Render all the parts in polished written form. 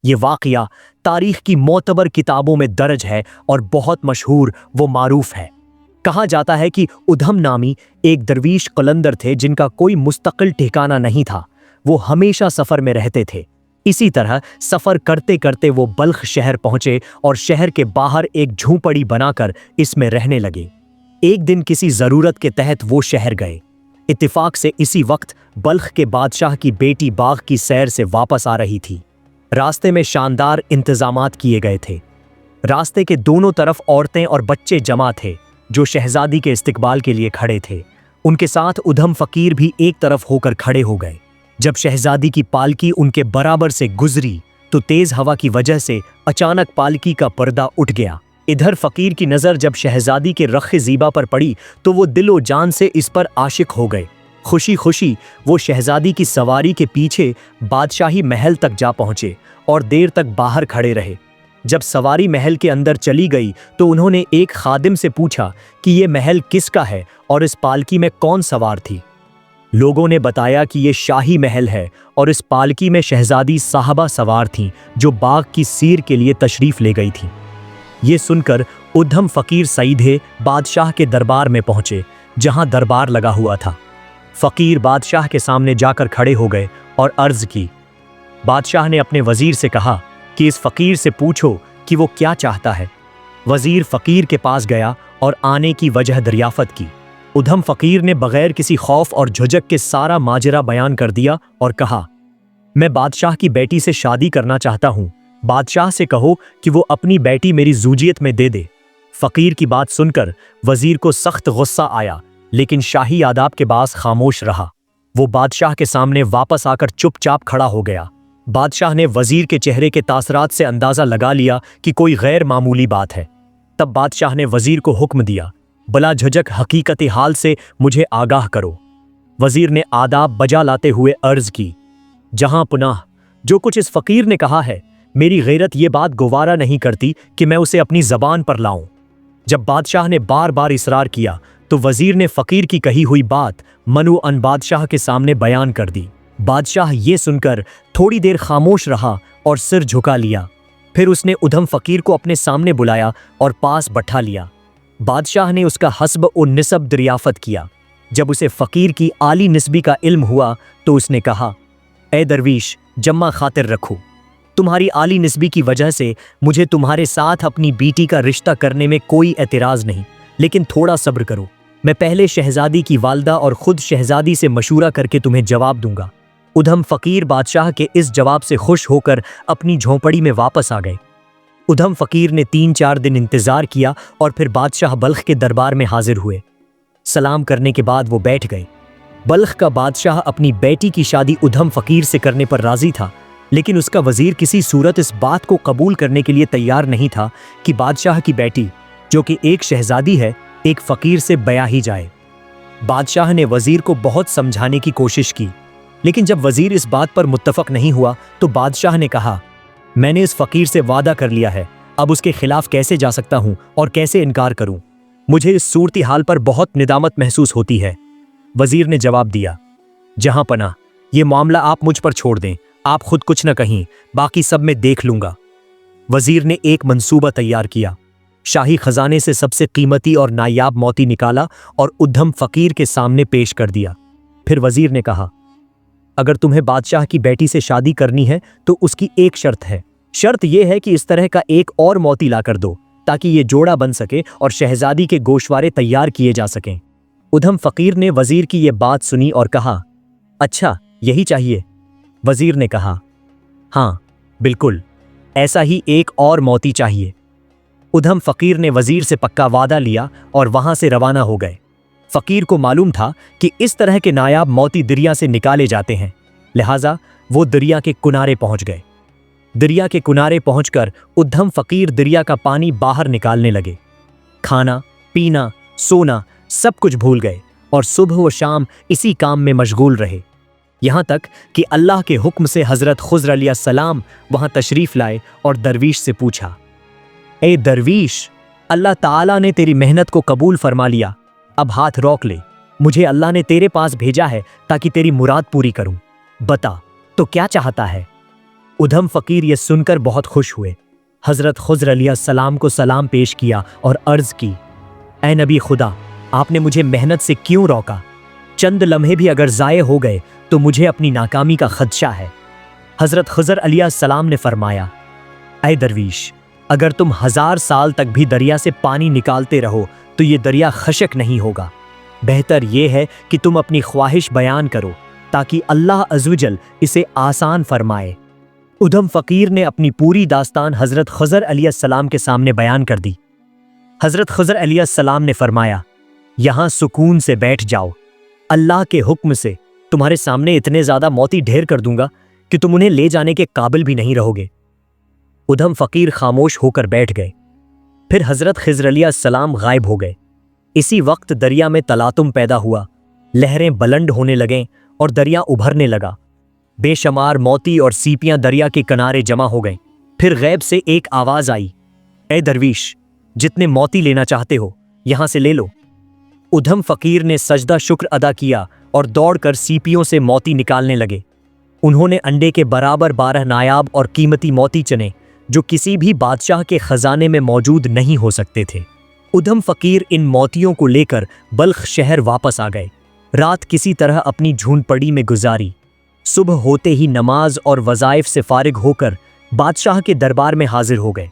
یہ واقعہ تاریخ کی معتبر کتابوں میں درج ہے اور بہت مشہور و معروف ہے۔ کہا جاتا ہے کہ ادھم نامی ایک درویش قلندر تھے جن کا کوئی مستقل ٹھکانہ نہیں تھا، وہ ہمیشہ سفر میں رہتے تھے۔ اسی طرح سفر کرتے کرتے وہ بلخ شہر پہنچے اور شہر کے باہر ایک جھونپڑی بنا کر اس میں رہنے لگے۔ ایک دن کسی ضرورت کے تحت وہ شہر گئے۔ اتفاق سے اسی وقت بلخ کے بادشاہ کی بیٹی باغ کی سیر سے واپس آ رہی تھی۔ راستے میں شاندار انتظامات کیے گئے تھے۔ راستے کے دونوں طرف عورتیں اور بچے جمع تھے جو شہزادی کے استقبال کے لیے کھڑے تھے۔ ان کے ساتھ ادھم فقیر بھی ایک طرف ہو کر کھڑے ہو گئے۔ جب شہزادی کی پالکی ان کے برابر سے گزری تو تیز ہوا کی وجہ سے اچانک پالکی کا پردہ اٹھ گیا۔ ادھر فقیر کی نظر جب شہزادی کے رخ زیبا پر پڑی تو وہ دل و جان سے اس پر عاشق ہو گئے۔ خوشی خوشی وہ شہزادی کی سواری کے پیچھے بادشاہی محل تک جا پہنچے اور دیر تک باہر کھڑے رہے۔ جب سواری محل کے اندر چلی گئی تو انہوں نے ایک خادم سے پوچھا کہ یہ محل کس کا ہے اور اس پالکی میں کون سوار تھی۔ لوگوں نے بتایا کہ یہ شاہی محل ہے اور اس پالکی میں شہزادی صاحبہ سوار تھیں جو باغ کی سیر کے لیے تشریف لے گئی تھیں۔ یہ سن کر ادھم فقیر سیدھے بادشاہ کے دربار میں پہنچے جہاں دربار لگا ہوا تھا۔ فقیر بادشاہ کے سامنے جا کر کھڑے ہو گئے اور عرض کی۔ بادشاہ نے اپنے وزیر سے کہا کہ اس فقیر سے پوچھو کہ وہ کیا چاہتا ہے۔ وزیر فقیر کے پاس گیا اور آنے کی وجہ دریافت کی۔ ادھم فقیر نے بغیر کسی خوف اور جھجک کے سارا ماجرا بیان کر دیا اور کہا، میں بادشاہ کی بیٹی سے شادی کرنا چاہتا ہوں، بادشاہ سے کہو کہ وہ اپنی بیٹی میری زوجیت میں دے دے۔ فقیر کی بات سن کر وزیر کو سخت غصہ آیا لیکن شاہی آداب کے باعث خاموش رہا۔ وہ بادشاہ کے سامنے واپس آ کر چپ چاپ کھڑا ہو گیا۔ بادشاہ نے وزیر کے چہرے کے تاثرات سے اندازہ لگا لیا کہ کوئی غیر معمولی بات ہے۔ تب بادشاہ نے وزیر کو حکم دیا، بلا جھجک حقیقت حال سے مجھے آگاہ کرو۔ وزیر نے آداب بجا لاتے ہوئے عرض کی، جہاں پناہ، جو کچھ اس فقیر نے کہا ہے میری غیرت یہ بات گوارا نہیں کرتی کہ میں اسے اپنی زبان پر لاؤں۔ جب بادشاہ نے بار بار اصرار کیا تو وزیر نے فقیر کی کہی ہوئی بات منوعاً بادشاہ کے سامنے بیان کر دی۔ بادشاہ یہ سن کر تھوڑی دیر خاموش رہا اور سر جھکا لیا۔ پھر اس نے ادھم فقیر کو اپنے سامنے بلایا اور پاس بٹھا لیا۔ بادشاہ نے اس کا حسب و نسب دریافت کیا۔ جب اسے فقیر کی عالی نسبی کا علم ہوا تو اس نے کہا، اے درویش، جمع خاطر رکھو، تمہاری عالی نسبی کی وجہ سے مجھے تمہارے ساتھ اپنی بیٹی کا رشتہ کرنے میں کوئی اعتراض نہیں، لیکن تھوڑا صبر کرو، میں پہلے شہزادی کی والدہ اور خود شہزادی سے مشورہ کر کے تمہیں جواب دوں گا۔ ادھم فقیر بادشاہ کے اس جواب سے خوش ہو کر اپنی جھونپڑی میں واپس آ گئے۔ ادھم فقیر نے 3-4 دن انتظار کیا اور پھر بادشاہ بلخ کے دربار میں حاضر ہوئے۔ سلام کرنے کے بعد وہ بیٹھ گئے۔ بلخ کا بادشاہ اپنی بیٹی کی شادی ادھم فقیر سے کرنے پر راضی تھا، لیکن اس کا وزیر کسی صورت اس بات کو قبول کرنے کے لیے تیار نہیں تھا کہ بادشاہ کی بیٹی، جو کہ ایک شہزادی ہے، ایک فقیر سے بیاہ ہی جائے۔ بادشاہ نے وزیر کو بہت سمجھانے کی کوشش کی، لیکن جب وزیر اس بات پر متفق نہیں ہوا تو بادشاہ نے کہا، میں نے اس فقیر سے وعدہ کر لیا ہے، اب اس کے خلاف کیسے جا سکتا ہوں اور کیسے انکار کروں؟ مجھے اس صورتحال پر بہت ندامت محسوس ہوتی ہے۔ وزیر نے جواب دیا، جہاں پناہ، یہ معاملہ آپ مجھ پر چھوڑ دیں، آپ خود کچھ نہ کہیں، باقی سب میں دیکھ لوں گا۔ وزیر نے ایک منصوبہ تیار کیا، شاہی خزانے سے سب سے قیمتی اور نایاب موتی نکالا اور ادھم فقیر کے سامنے پیش کر دیا۔ پھر وزیر نے کہا، اگر تمہیں بادشاہ کی بیٹی سے شادی کرنی ہے تو اس کی ایک شرط ہے۔ شرط یہ ہے کہ اس طرح کا ایک اور موتی لا کر دو تاکہ یہ جوڑا بن سکے اور شہزادی کے گوشوارے تیار کیے جا سکیں۔ ادھم فقیر نے وزیر کی یہ بات سنی اور کہا، اچھا، یہی چاہیے؟ وزیر نے کہا، ہاں بالکل، ایسا ہی ایک اور موتی چاہیے۔ ادھم فقیر نے وزیر سے پکا وعدہ لیا اور وہاں سے روانہ ہو گئے۔ فقیر کو معلوم تھا کہ اس طرح کے نایاب موتی دریا سے نکالے جاتے ہیں، لہٰذا وہ دریا کے کنارے پہنچ گئے۔ دریا کے کنارے پہنچ کر ادھم فقیر دریا کا پانی باہر نکالنے لگے۔ کھانا، پینا، سونا سب کچھ بھول گئے اور صبح و شام اسی کام میں مشغول رہے، یہاں تک کہ اللہ کے حکم سے حضرت خضر علیہ السلام وہاں تشریف لائے اور درویش سے پوچھا، اے درویش، اللہ تعالیٰ نے تیری محنت کو قبول فرما لیا، اب ہاتھ روک لے، مجھے اللہ نے تیرے پاس بھیجا ہے تاکہ تیری مراد پوری کروں، بتا تو کیا چاہتا ہے؟ ادھم فقیر یہ سن کر بہت خوش ہوئے، حضرت خضر علیہ السلام کو سلام پیش کیا اور عرض کی، اے نبی خدا، آپ نے مجھے محنت سے کیوں روکا؟ چند لمحے بھی اگر ضائع ہو گئے تو مجھے اپنی ناکامی کا خدشہ ہے۔ حضرت خضر علیہ السلام نے فرمایا، اے درویش، اگر تم 1000 سال تک بھی دریا سے پانی نکالتے رہو تو یہ دریا خشک نہیں ہوگا۔ بہتر یہ ہے کہ تم اپنی خواہش بیان کرو تاکہ اللہ عزوجل اسے آسان فرمائے۔ ادھم فقیر نے اپنی پوری داستان حضرت خضر علیہ السلام کے سامنے بیان کر دی۔ حضرت خضر علیہ السلام نے فرمایا، یہاں سکون سے بیٹھ جاؤ، اللہ کے حکم سے تمہارے سامنے اتنے زیادہ موتی ڈھیر کر دوں گا کہ تم انہیں لے جانے کے قابل بھی نہیں رہو گے۔ ادھم فقیر خاموش ہو کر بیٹھ گئے۔ پھر حضرت خضر علیہ السلام غائب ہو گئے۔ اسی وقت دریا میں تلاطم پیدا ہوا، لہریں بلند ہونے لگیں اور دریا ابھرنے لگا۔ بے شمار موتی اور سیپیاں دریا کے کنارے جمع ہو گئیں۔ پھر غیب سے ایک آواز آئی، اے درویش، جتنے موتی لینا چاہتے ہو یہاں سے لے لو۔ ادھم فقیر نے سجدہ شکر ادا کیا اور دوڑ کر سیپیوں سے موتی نکالنے لگے۔ انہوں نے انڈے کے برابر 12 نایاب اور قیمتی موتی چنے جو کسی بھی بادشاہ کے خزانے میں موجود نہیں ہو سکتے تھے۔ ادھم فقیر ان موتیوں کو لے کر بلخ شہر واپس آ گئے۔ رات کسی طرح اپنی جھونپڑی میں گزاری۔ صبح ہوتے ہی نماز اور وظائف سے فارغ ہو کر بادشاہ کے دربار میں حاضر ہو گئے۔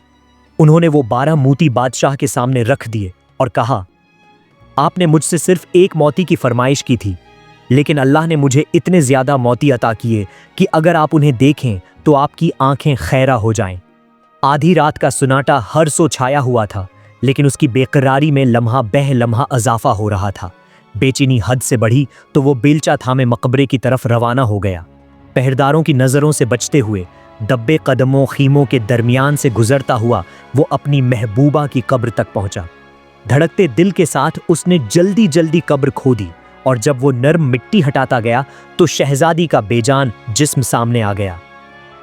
انہوں نے وہ 12 موتی بادشاہ کے سامنے رکھ دیے اور کہا، آپ نے مجھ سے صرف ایک موتی کی فرمائش کی تھی، لیکن اللہ نے مجھے اتنے زیادہ موتی عطا کیے کہ اگر آپ انہیں دیکھیں تو آپ کی آنکھیں خیرہ ہو جائیں۔ آدھی رات کا سناٹا ہر سو چھایا ہوا تھا، لیکن اس کی بے قراری میں لمحہ بہ لمحہ اضافہ ہو رہا تھا۔ بے چینی حد سے بڑھی تو وہ بیلچہ تھامے مقبرے کی طرف روانہ ہو گیا۔ پہرداروں کی نظروں سے بچتے ہوئے دبے قدموں خیموں کے درمیان سے گزرتا ہوا وہ اپنی محبوبہ کی قبر تک پہنچا۔ دھڑکتے دل کے ساتھ اس نے جلدی جلدی قبر کھودی، اور جب وہ نرم مٹی ہٹاتا گیا تو شہزادی کا بے جان جسم سامنے آ گیا۔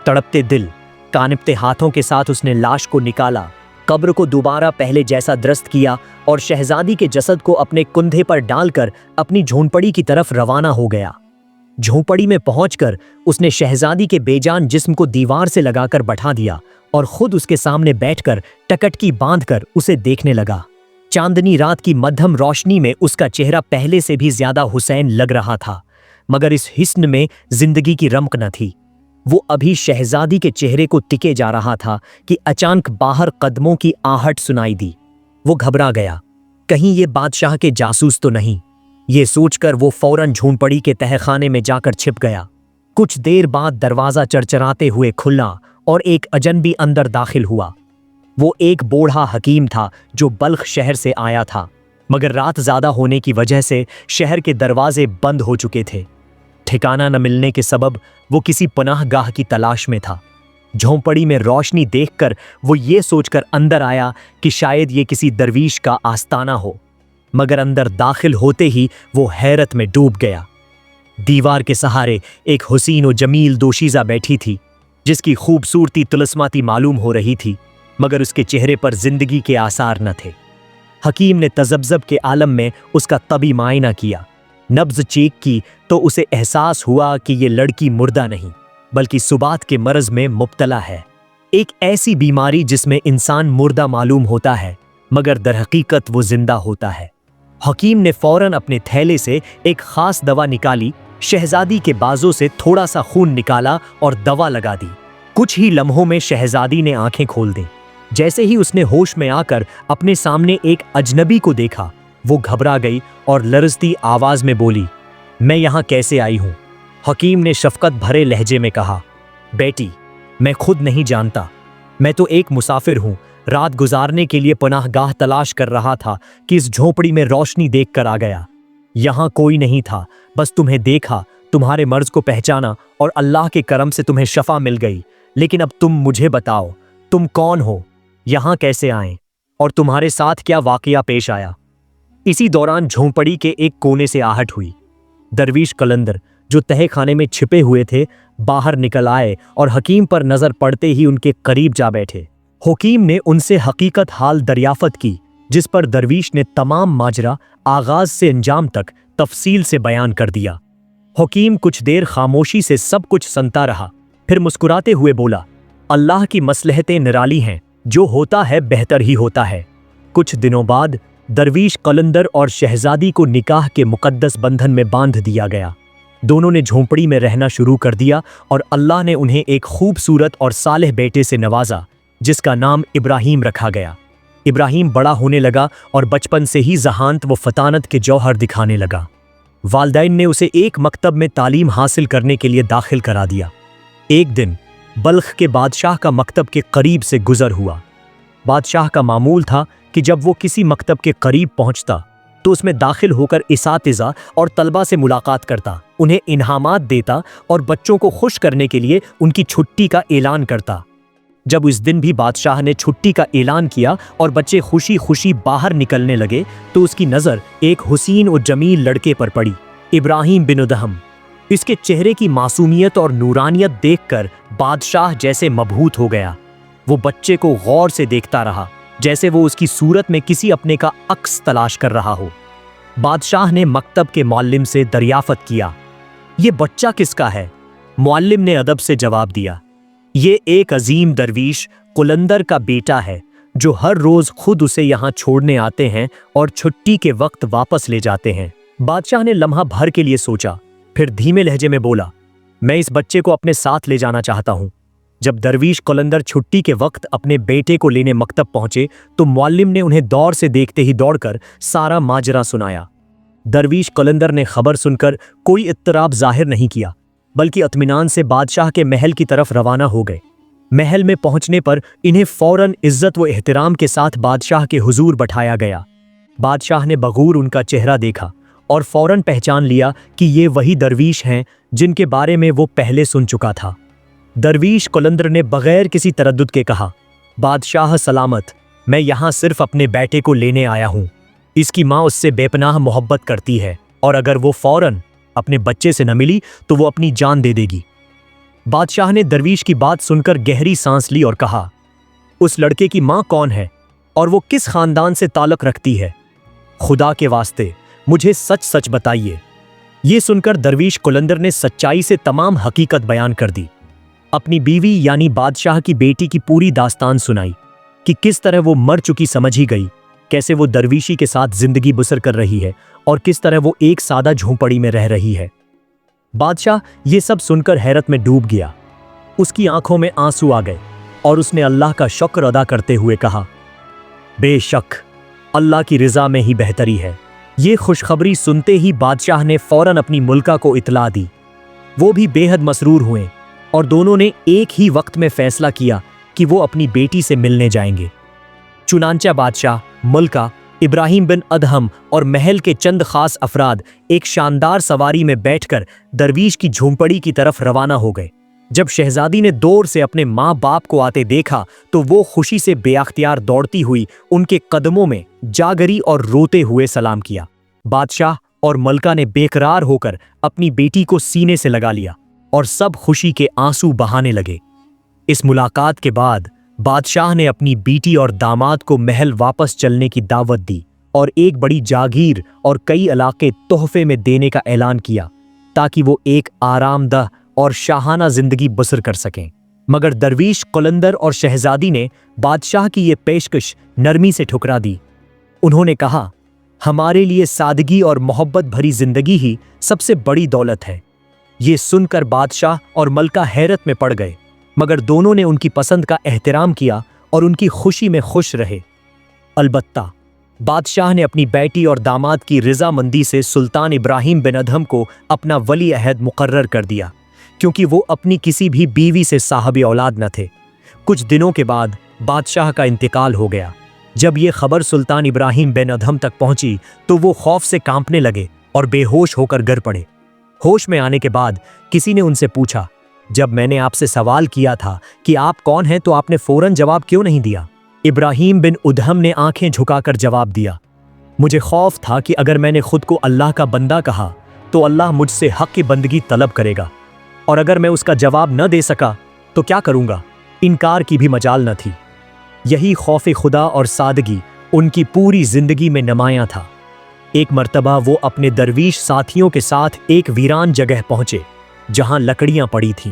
تڑپتے دل، کانپتے ہاتھوں کے ساتھ اس نے لاش کو نکالا، قبر کو دوبارہ پہلے جیسا درست کیا اور شہزادی کے جسد کو اپنے کندھے پر ڈال کر اپنی جھونپڑی کی طرف روانہ ہو گیا۔ جھونپڑی میں پہنچ کر اس نے شہزادی کے بے جان جسم کو دیوار سے لگا کر بٹھا دیا اور خود اس کے سامنے بیٹھ کر ٹکٹکی باندھ کر اسے دیکھنے لگا۔ چاندنی رات کی مدھم روشنی میں اس کا چہرہ پہلے سے بھی زیادہ حسین لگ رہا تھا، مگر اس حسن میں زندگی کی رمق نہ تھی۔ وہ ابھی شہزادی کے چہرے کو ٹکے جا رہا تھا کہ اچانک باہر قدموں کی آہٹ سنائی دی۔ وہ گھبرا گیا، کہیں یہ بادشاہ کے جاسوس تو نہیں؟ یہ سوچ کر وہ فوراً جھونپڑی کے تہہ خانے میں جا کر چھپ گیا۔ کچھ دیر بعد دروازہ چرچراتے ہوئے کھلا اور ایک اجنبی اندر داخل ہوا۔ وہ ایک بوڑھا حکیم تھا جو بلخ شہر سے آیا تھا، مگر رات زیادہ ہونے کی وجہ سے شہر کے دروازے بند ہو چکے تھے۔ ٹھکانہ نہ ملنے کے سبب وہ کسی پناہ گاہ کی تلاش میں تھا۔ جھونپڑی میں روشنی دیکھ کر وہ یہ سوچ کر اندر آیا کہ شاید یہ کسی درویش کا آستانہ ہو، مگر اندر داخل ہوتے ہی وہ حیرت میں ڈوب گیا۔ دیوار کے سہارے ایک حسین و جمیل دوشیزہ بیٹھی تھی، جس کی خوبصورتی طلسماتی معلوم ہو رہی تھی، مگر اس کے چہرے پر زندگی کے آثار نہ تھے۔ حکیم نے تذبذب کے عالم میں اس کا طبی معائنہ کیا، نبض چیک کی تو اسے احساس ہوا کہ یہ لڑکی مردہ نہیں بلکہ سبات کے مرض میں مبتلا ہے، ایک ایسی بیماری جس میں انسان مردہ معلوم ہوتا ہے مگر در حقیقت وہ زندہ ہوتا ہے۔ حکیم نے فوراً اپنے تھیلے سے ایک خاص دوا نکالی، شہزادی کے بازوں سے تھوڑا سا خون نکالا اور دوا لگا دی۔ کچھ ہی لمحوں میں شہزادی نے آنکھیں کھول دیں۔ جیسے ہی اس نے ہوش میں آ کر اپنے سامنے ایک اجنبی کو دیکھا، وہ گھبرا گئی اور لرزتی آواز میں بولی، میں یہاں کیسے آئی ہوں؟ حکیم نے شفقت بھرے لہجے میں کہا، بیٹی، میں خود نہیں جانتا، میں تو ایک مسافر ہوں، رات گزارنے کے لیے پناہ گاہ تلاش کر رہا تھا کہ اس جھونپڑی میں روشنی دیکھ کر آ گیا۔ یہاں کوئی نہیں تھا، بس تمہیں دیکھا، تمہارے مرض کو پہچانا اور اللہ کے کرم سے تمہیں شفا مل گئی۔ لیکن اب تم مجھے بتاؤ، تم کون ہو، یہاں کیسے آئیں، اور تمہارے ساتھ کیا واقعہ پیش آیا؟ اسی دوران جھونپڑی کے ایک کونے سے آہٹ ہوئی۔ درویش قلندر جو تہہ خانے میں چھپے ہوئے تھے باہر نکل آئے اور حکیم پر نظر پڑتے ہی ان کے قریب جا بیٹھے۔ حکیم نے ان سے حقیقت حال دریافت کی، جس پر درویش نے تمام ماجرا آغاز سے انجام تک تفصیل سے بیان کر دیا۔ حکیم کچھ دیر خاموشی سے سب کچھ سنتا رہا، پھر مسکراتے ہوئے بولا، اللہ کی مصلحتیں نرالی ہیں، جو ہوتا ہے بہتر ہی ہوتا ہے۔ کچھ دنوں بعد درویش قلندر اور شہزادی کو نکاح کے مقدس بندھن میں باندھ دیا گیا۔ دونوں نے جھونپڑی میں رہنا شروع کر دیا اور اللہ نے انہیں ایک خوبصورت اور صالح بیٹے سے نوازا جس کا نام ابراہیم رکھا گیا۔ ابراہیم بڑا ہونے لگا اور بچپن سے ہی ذہانت و فطانت کے جوہر دکھانے لگا۔ والدین نے اسے ایک مکتب میں تعلیم حاصل کرنے کے لیے داخل کرا دیا۔ ایک دن بلخ کے بادشاہ کا مکتب کے قریب سے گزر ہوا۔ بادشاہ کا معمول تھا کہ جب وہ کسی مکتب کے قریب پہنچتا تو اس میں داخل ہو کر اساتذہ اور طلبہ سے ملاقات کرتا، انہیں انعامات دیتا اور بچوں کو خوش کرنے کے لیے ان کی چھٹی کا اعلان کرتا۔ جب اس دن بھی بادشاہ نے چھٹی کا اعلان کیا اور بچے خوشی خوشی باہر نکلنے لگے تو اس کی نظر ایک حسین و جمیل لڑکے پر پڑی، ابراہیم بن ادہم۔ اس کے چہرے کی معصومیت اور نورانیت دیکھ کر بادشاہ جیسے مبہوت ہو گیا۔ وہ بچے کو غور سے دیکھتا رہا جیسے وہ اس کی صورت میں کسی اپنے کا عکس تلاش کر رہا ہو۔ بادشاہ نے مکتب کے معلم سے دریافت کیا، یہ بچہ کس کا ہے؟ معلم نے ادب سے جواب دیا، یہ ایک عظیم درویش قلندر کا بیٹا ہے جو ہر روز خود اسے یہاں چھوڑنے آتے ہیں اور چھٹی کے وقت واپس لے جاتے ہیں۔ بادشاہ نے لمحہ بھر کے لیے سوچا، پھر دھیمے لہجے میں بولا، میں اس بچے کو اپنے ساتھ لے جانا چاہتا ہوں۔ جب درویش قلندر چھٹی کے وقت اپنے بیٹے کو لینے مکتب پہنچے تو معلم نے انہیں دور سے دیکھتے ہی دوڑ کر سارا ماجرا سنایا۔ درویش قلندر نے خبر سن کر کوئی اضطراب ظاہر نہیں کیا بلکہ اطمینان سے بادشاہ کے محل کی طرف روانہ ہو گئے۔ محل میں پہنچنے پر انہیں فوراً عزت و احترام کے ساتھ بادشاہ کے حضور بٹھایا گیا۔ بادشاہ نے بغور ان کا چہرہ دیکھا اور فوراً پہچان لیا کہ یہ وہی درویش ہیں جن کے بارے میں وہ پہلے سن چکا تھا۔ درویش قلندر نے بغیر کسی تردد کے کہا، بادشاہ سلامت، میں یہاں صرف اپنے بیٹے کو لینے آیا ہوں۔ اس کی ماں اس سے بے پناہ محبت کرتی ہے اور اگر وہ فوراً اپنے بچے سے نہ ملی تو وہ اپنی جان دے دے گی۔ بادشاہ نے درویش کی بات سن کر گہری سانس لی اور کہا، اس لڑکے کی ماں کون ہے اور وہ کس خاندان سے تعلق رکھتی ہے؟ خدا کے واسطے مجھے سچ سچ بتائیے۔ یہ سن کر درویش قلندر نے سچائی سے تمام حقیقت بیان کر دی، اپنی بیوی یعنی بادشاہ کی بیٹی کی پوری داستان سنائی کہ کس طرح وہ مر چکی سمجھی گئی، کیسے وہ درویشی کے ساتھ زندگی بسر کر رہی ہے اور کس طرح وہ ایک سادہ جھونپڑی میں رہ رہی ہے۔ بادشاہ یہ سب سن کر حیرت میں ڈوب گیا، اس کی آنکھوں میں آنسو آ گئے اور اس نے اللہ کا شکر ادا کرتے ہوئے کہا، بے شک اللہ کی رضا میں ہی بہتری ہے۔ یہ خوشخبری سنتے ہی بادشاہ نے فوراً اپنی ملکہ کو اطلاع دی۔ وہ بھی بے حد مسرور ہوئے اور دونوں نے ایک ہی وقت میں فیصلہ کیا کہ وہ اپنی بیٹی سے ملنے جائیں گے۔ چنانچہ بادشاہ، ملکہ، ابراہیم بن ادہم اور محل کے چند خاص افراد ایک شاندار سواری میں بیٹھ کر درویش کی جھونپڑی کی طرف روانہ ہو گئے۔ جب شہزادی نے دور سے اپنے ماں باپ کو آتے دیکھا تو وہ خوشی سے بے اختیار دوڑتی ہوئی ان کے قدموں میں جا گری اور روتے ہوئے سلام کیا۔ بادشاہ اور ملکہ نے بے قرار ہو کر اپنی بیٹی کو سینے سے لگا لیا اور سب خوشی کے آنسو بہانے لگے۔ اس ملاقات کے بعد بادشاہ نے اپنی بیٹی اور داماد کو محل واپس چلنے کی دعوت دی اور ایک بڑی جاگیر اور کئی علاقے تحفے میں دینے کا اعلان کیا تاکہ وہ ایک آرام دہ اور شاہانہ زندگی بسر کر سکیں۔ مگر درویش قلندر اور شہزادی نے بادشاہ کی یہ پیشکش نرمی سے ٹھکرا دی۔ انہوں نے کہا، ہمارے لیے سادگی اور محبت بھری زندگی ہی سب سے بڑی دولت ہے۔ یہ سن کر بادشاہ اور ملکہ حیرت میں پڑ گئے، مگر دونوں نے ان کی پسند کا احترام کیا اور ان کی خوشی میں خوش رہے۔ البتہ بادشاہ نے اپنی بیٹی اور داماد کی رضامندی سے سلطان ابراہیم بن ادہم کو اپنا ولی عہد مقرر کر دیا، کیونکہ وہ اپنی کسی بھی بیوی سے صاحب اولاد نہ تھے۔ کچھ دنوں کے بعد بادشاہ کا انتقال ہو گیا۔ جب یہ خبر سلطان ابراہیم بن ادہم تک پہنچی تو وہ خوف سے کانپنے لگے اور بے ہوش ہو کر گر پڑے۔ ہوش میں آنے کے بعد کسی نے ان سے پوچھا، جب میں نے آپ سے سوال کیا تھا کہ آپ کون ہیں تو آپ نے فوراً جواب کیوں نہیں دیا؟ ابراہیم بن ادہم نے آنکھیں جھکا کر جواب دیا، مجھے خوف تھا کہ اگر میں نے خود کو اللہ کا بندہ کہا تو اللہ مجھ سے حق کی بندگی طلب کرے گا، اور اگر میں اس کا جواب نہ دے سکا تو کیا کروں گا؟ انکار کی بھی مجال نہ تھی۔ یہی خوف خدا اور سادگی ان کی پوری زندگی میں نمایاں تھا۔ ایک مرتبہ وہ اپنے درویش ساتھیوں کے ساتھ ایک ویران جگہ پہنچے جہاں لکڑیاں پڑی تھیں۔